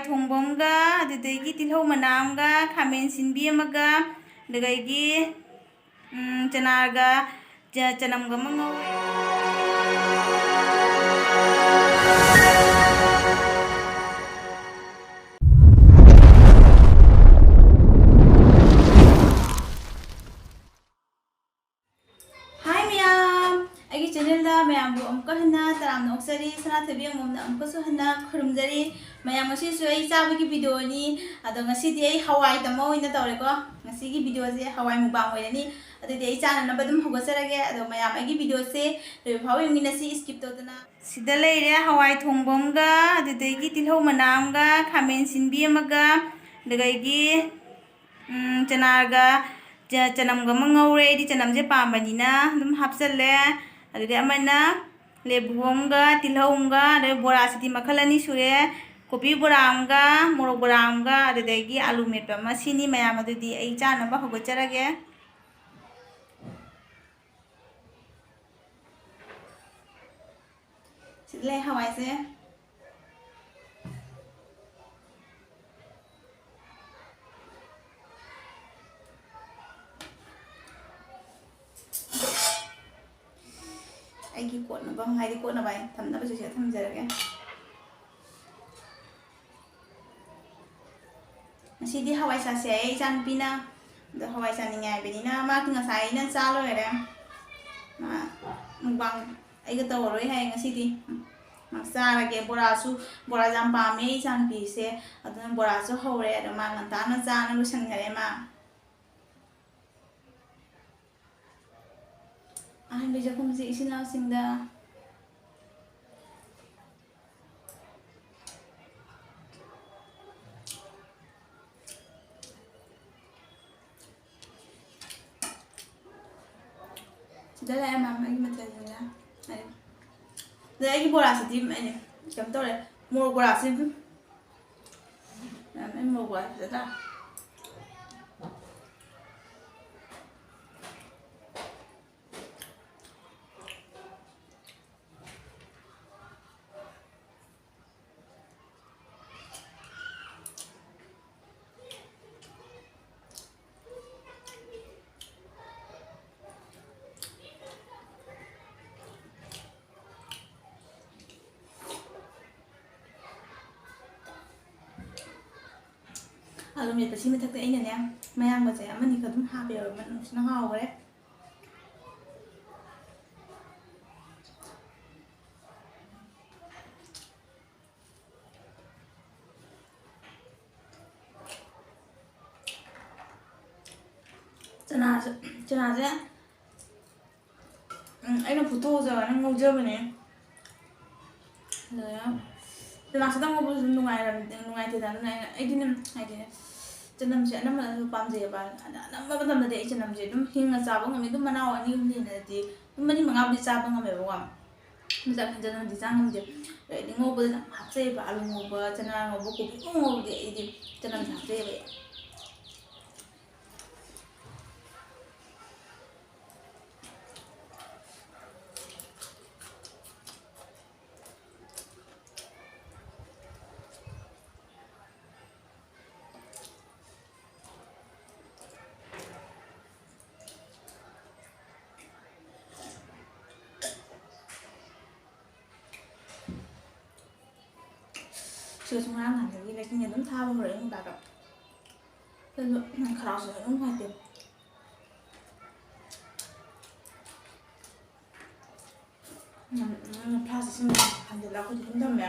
ꯊꯣꯡꯕꯝꯒ ꯑꯗꯨꯗꯒꯤ ꯇꯤꯜꯍꯧ ꯃꯅꯥ ꯑꯃꯒ ꯈꯥꯃꯦꯟ ꯁꯤꯟꯕꯤ ꯑꯃꯒ ꯑꯗꯨꯗꯒꯤ ꯆꯅꯥꯒ ꯆꯅꯝꯒ ꯑꯃ ꯉꯧꯔꯦ ꯆꯦꯅꯦꯜꯗ ꯃꯌꯥꯝꯕꯨ ꯑꯃꯨꯛꯀ ꯍꯟꯅ ꯇꯔꯥꯝꯅ ꯑꯣꯛꯆꯔꯤ ꯁꯅꯥꯊꯣꯏꯕꯤ ꯑꯉꯣꯝꯅ ꯑꯃꯨꯛꯀꯁꯨ ꯍꯟꯅ ꯈꯨꯔꯨꯝꯖꯔꯤ ꯃꯌꯥꯝ ꯉꯁꯤꯁꯨ ꯑꯩ ꯆꯥꯕꯒꯤ ꯚꯤꯗꯤꯑꯣꯅꯤ ꯑꯗꯣ ꯉꯁꯤꯗꯤ ꯑꯩ ꯍꯋꯥꯏ ꯇꯝꯃ ꯑꯣꯏꯅ ꯇꯧꯔꯦꯀꯣ ꯉꯁꯤꯒꯤ ꯚꯤꯗꯤꯑꯣꯁꯦ ꯍꯋꯥꯏ ꯃꯨꯛꯕꯥꯡ ꯑꯣꯏꯔꯅꯤ ꯑꯗꯨꯗꯤ ꯑꯩ ꯆꯥꯅꯅꯕ ꯑꯗꯨꯝ ꯍꯧꯒꯠꯆꯔꯒꯦ ꯑꯗꯣ ꯃꯌꯥꯝ ꯑꯩꯒꯤ ꯚꯤꯗꯤꯑꯣꯁꯦ ꯂꯣꯏꯕ ꯐꯥꯎꯕ ꯌꯦꯡꯃꯤꯟꯅꯁꯤ ꯁ꯭ꯀꯤꯞ ꯇꯧꯗꯅ ꯁꯤꯗ ꯂꯩꯔꯦ ꯍꯋꯥꯏ ꯊꯣꯡꯕꯝꯒ ꯑꯗꯨꯗꯒꯤ ꯇꯤꯜꯍꯧ ꯃꯅꯥ ꯑꯃꯒ ꯈꯥꯃꯦꯟ ꯁꯤꯟꯕꯤ ꯑꯃꯒ ꯑꯗꯨꯗꯒꯤ ꯆꯅꯥꯒ ꯆꯅꯝꯒ ꯑꯃ ꯉꯧꯔꯦ ꯑꯩꯗꯤ ꯆꯅꯝꯁꯦ ꯄꯥꯝꯕꯅꯤꯅ ꯑꯗꯨꯝ ꯍꯥꯞꯆꯜꯂꯦ ꯑꯗꯨꯗꯩ ꯑꯃꯅ ꯂꯦꯕꯨ ꯑꯃꯒ ꯇꯤꯜꯍꯧ ꯑꯃꯒ ꯑꯗꯩ ꯕꯣꯔꯥꯁꯤꯗꯤ ꯃꯈꯜ ꯑꯅꯤ ꯁꯨꯔꯦ ꯀꯣꯕꯤ ꯕꯣꯔꯥ ꯑꯃꯒ ꯃꯣꯔꯣꯛ ꯕꯣꯔꯥ ꯑꯃꯒ ꯑꯗꯨꯗꯒꯤ ꯑꯂꯨ ꯃꯦꯠꯄ ꯑꯃ ꯁꯤꯅꯤ ꯃꯌꯥꯝ ꯑꯗꯨꯗꯤ ꯑꯩ ꯆꯥꯅꯕ ꯍꯧꯒꯠꯆꯔꯒꯦ ꯁꯤꯗ ꯂꯩ ꯍꯋꯥꯏꯁꯦ ꯑꯩꯒꯤ ꯀꯣꯠꯅꯕ ꯍꯥꯏꯗꯤ ꯀꯣꯠꯅꯕ ꯑꯩ ꯊꯝꯅꯕꯁꯨ ꯁꯤꯗ ꯊꯝꯖꯔꯒꯦ ꯉꯁꯤꯗꯤ ꯍꯋꯥꯏ ꯆꯥꯁꯦ ꯑꯩ ꯏꯆꯥꯅꯨꯄꯤꯅ ꯑꯗꯣ ꯍꯋꯥꯏ ꯆꯥꯅꯤꯡꯉꯦ ꯍꯥꯏꯕꯅꯤꯅ ꯃꯥꯗꯤ ꯉꯁꯥꯏ ꯑꯩꯅ ꯆꯥ ꯂꯣꯏꯔꯦ ꯃꯨꯛꯕꯥꯡ ꯑꯩꯒ ꯇꯧꯔꯔꯣꯏ ꯍꯥꯏ ꯉꯁꯤꯗꯤ ꯆꯥꯔꯒꯦ ꯕꯣꯔꯥꯁꯨ ꯕꯣꯔꯥꯁꯨ ꯌꯥꯝ ꯄꯥꯝꯃꯦ ꯑꯩ ꯏꯆꯥꯅꯨꯄꯤꯁꯦ ꯑꯗꯨꯅ ꯕꯣꯔꯥꯁꯨ ꯍꯧꯔꯦ ꯑꯗꯣ ꯃꯥ ꯉꯟꯇꯥꯅ ꯆꯥꯅ ꯂꯣꯏꯁꯟꯈꯔꯦ ꯃꯥ ꯑꯍꯥꯟꯕ ꯆꯥꯛꯈꯨꯝꯁꯦ ꯏꯆꯤꯟ ꯏꯅꯥꯎꯁꯤꯡꯗ sida lại em làm anh mặt trời rồi nha này giờ anh bora sẽ tìm anh chấm tôi này mua bora xin em mua bora sẽ ra ꯃꯦꯠꯄ ꯁꯤ ꯃꯊꯛꯇ ꯑꯩꯅꯅꯦ ꯃꯌꯥꯡꯕꯁꯦ ꯑꯃꯅꯤ ꯈꯛ ꯑꯗꯨꯝ ꯍꯥꯞꯄꯦꯕ ꯃꯅꯨꯡꯁꯤꯅ ꯍꯥꯎꯈ꯭ꯔꯦ ꯆꯅꯥꯁꯦ ꯑꯩꯅ ꯐꯨꯠꯇꯣꯛꯑꯒ ꯉꯧꯖꯕꯅꯦ ꯑꯗꯨꯅ ꯆꯅꯥꯁꯤꯗꯪ ꯉꯧꯕꯁꯨ ꯑꯗꯨꯝ ꯅꯨꯡꯉꯥꯏꯇꯦꯗ ꯑꯗꯨꯅ ꯑꯩꯗꯤ ꯍꯥꯏꯗꯤ ꯆꯅꯝꯁꯦ ꯑꯅꯝꯕꯅꯁꯨ ꯄꯥꯝꯖꯩꯑꯕ ꯑꯅꯝꯕ ꯃꯇꯝꯗꯗꯤ ꯑꯩ ꯆꯅꯝꯁꯦ ꯑꯗꯨꯝ ꯍꯤꯡꯅ ꯆꯥꯕ ꯉꯝꯃꯤ ꯑꯗꯨꯝ ꯃꯅꯥꯎ ꯑꯅꯤ ꯑꯍꯨꯝ ꯍꯦꯟꯅꯗꯤ ꯑꯗꯨꯝ ꯃꯔꯤ ꯃꯉꯥꯕꯨꯗꯤ ꯆꯥꯕ ꯉꯝꯃꯦꯕꯀꯣ ꯆꯅꯝꯗꯤ ꯆꯥ ꯉꯝꯗꯦ ꯑꯩꯗꯤ ꯉꯧꯕꯗ ꯌꯥꯝ ꯍꯥꯞꯆꯩꯑꯕ ꯑꯂꯨ ꯉꯧꯕ ꯆꯅꯥ ꯉꯧꯕ ꯀꯣꯕꯤ ꯉꯧꯕꯗꯤ ꯑꯩꯗꯤ ꯆꯅꯝꯁꯦ ꯍꯥꯞꯆꯩꯑꯕ ꯁꯤꯒꯁꯨ ꯉꯔꯥꯡ ꯅꯍꯥꯟꯗꯒꯤ ꯂꯩꯆꯤꯟ ꯑꯗꯨꯝ ꯊꯥꯕ ꯍꯧꯔꯛꯑꯦ ꯅꯨꯡꯗꯥꯡꯗ ꯑꯗꯨ ꯈꯔꯥꯎꯁꯨ ꯑꯗꯨꯝ ꯅꯨꯡꯉꯥꯏꯇꯦ ꯐ꯭ꯂꯥꯁ ꯏꯁꯤꯡ ꯍꯟꯖꯤꯜꯂꯒ ꯑꯩꯈꯣꯏꯗꯤ ꯑꯗꯨꯝ ꯊꯝꯃꯦ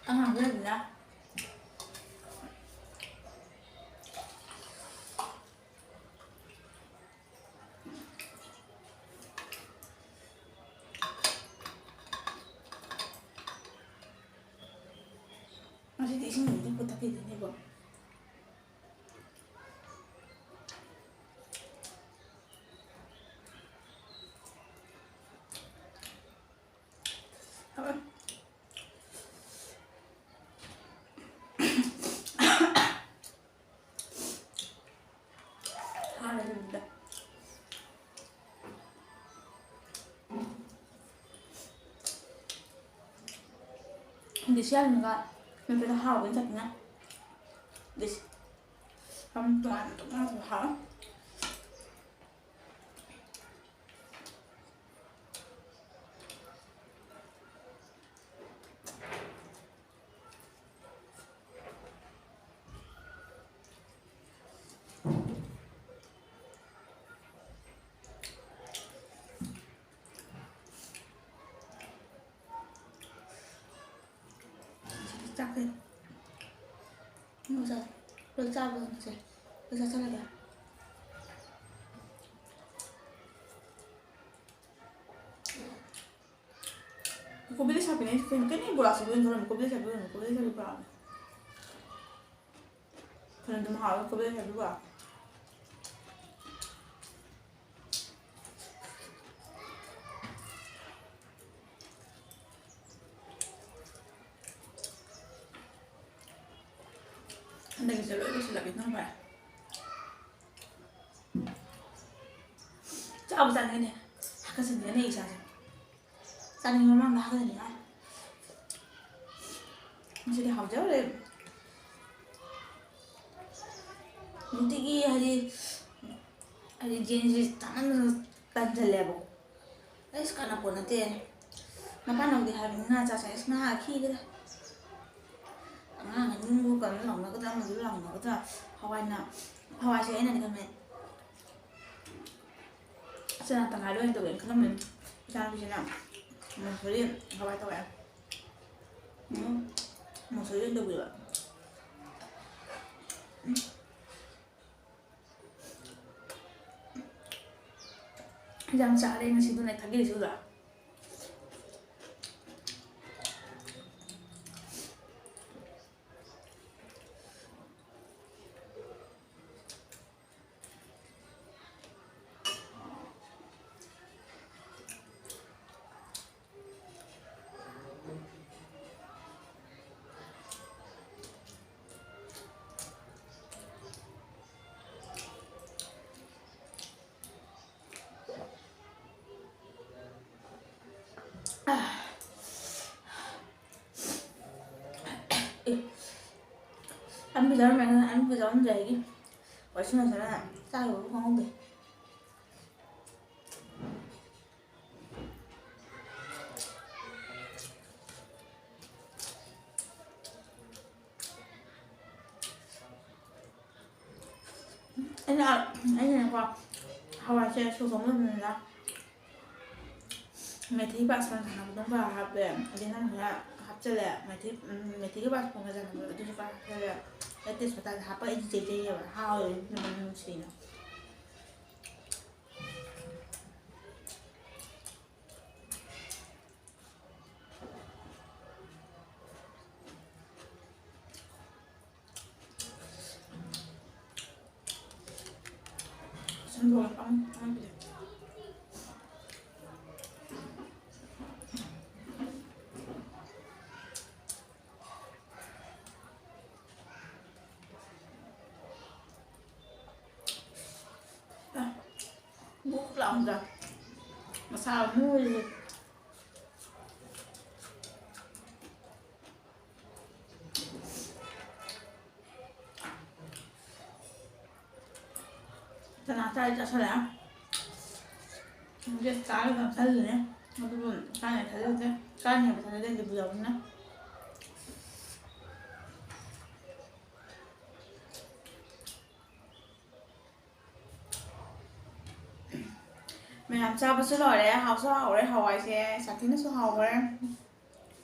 ꯑꯉꯥꯡ ꯈꯔꯗꯤꯅ ꯉꯁꯤꯗꯤ ꯏꯁꯤꯡꯗꯤ ꯄꯨꯊꯛꯈꯤꯗꯣꯏꯅꯦꯕ 근데 시아누가 ꯃꯦꯠꯄꯗ ꯍꯥꯎꯕꯅꯤ ꯆꯠꯇꯅ this không toàn cũng không hả chắc đi không sao được sao được rồi được sao sao được cô biết sao cái này bữa sau bên thôi mà cô biết sao bữa phần đừng hỏi cô biết sao bữa đây sẽ là cái nó vậy chào bạn cái này cái gì này sao gia đình nó mang cái này mình sẽ đi học giáo đây mình đi hay đi jeans tangan tanjal level ấy cái nào cũng nanti nó bắt đầu thì hay mình ngay cha sẽ ngay khi cái nhưng mua cần lòng nó có ra mà giữ lòng nó có ra Hawaii sẽ này con mẹ sẽ là tầng hai đôi tụi em không mình sao như thế nào một số điện Hawaii tụi em một số điện được rồi jam sa đây nó xin tôi này thằng gì rồi anh bây giờ anh về gì vậy xin lỗi là sao rồi không được anh là qua Hawaii sẽ số sống luôn là mày thấy bạn sang thằng nào cũng vào học về đến năm là học chơi lẹ mày thấy các bạn cùng người dân người tôi phải chơi cái tết phải học cái gì vậy hao rồi mình xí nữa xong rồi ông bút lòng rồi mà sao mua gì cho nó chơi cho sao đã cái là thấy rồi nhé nó buồn cái này thấy rồi chứ cái này phải thấy lên được nhiều nữa mình làm sao với số lời đấy học số học đấy hỏi sẽ sáng kiến số học đấy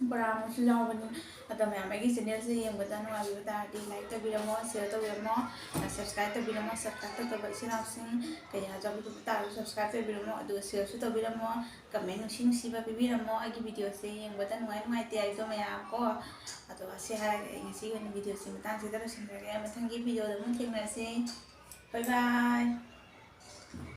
bà một số lâu mình atau mẹ mấy cái channel gì yang buat anu abi ta di like ta video mo share ta video mo subscribe ta video mo subscribe ta balik sini langsung kayak aja itu ta subscribe ta video mo aduh share ta video mo comment nusi ba video mo agi video sih yang buat anu ai tiap itu maya aku atau share yang sih ini video sih matang sih terus sih kayak matang video dah mungkin nasi bye bye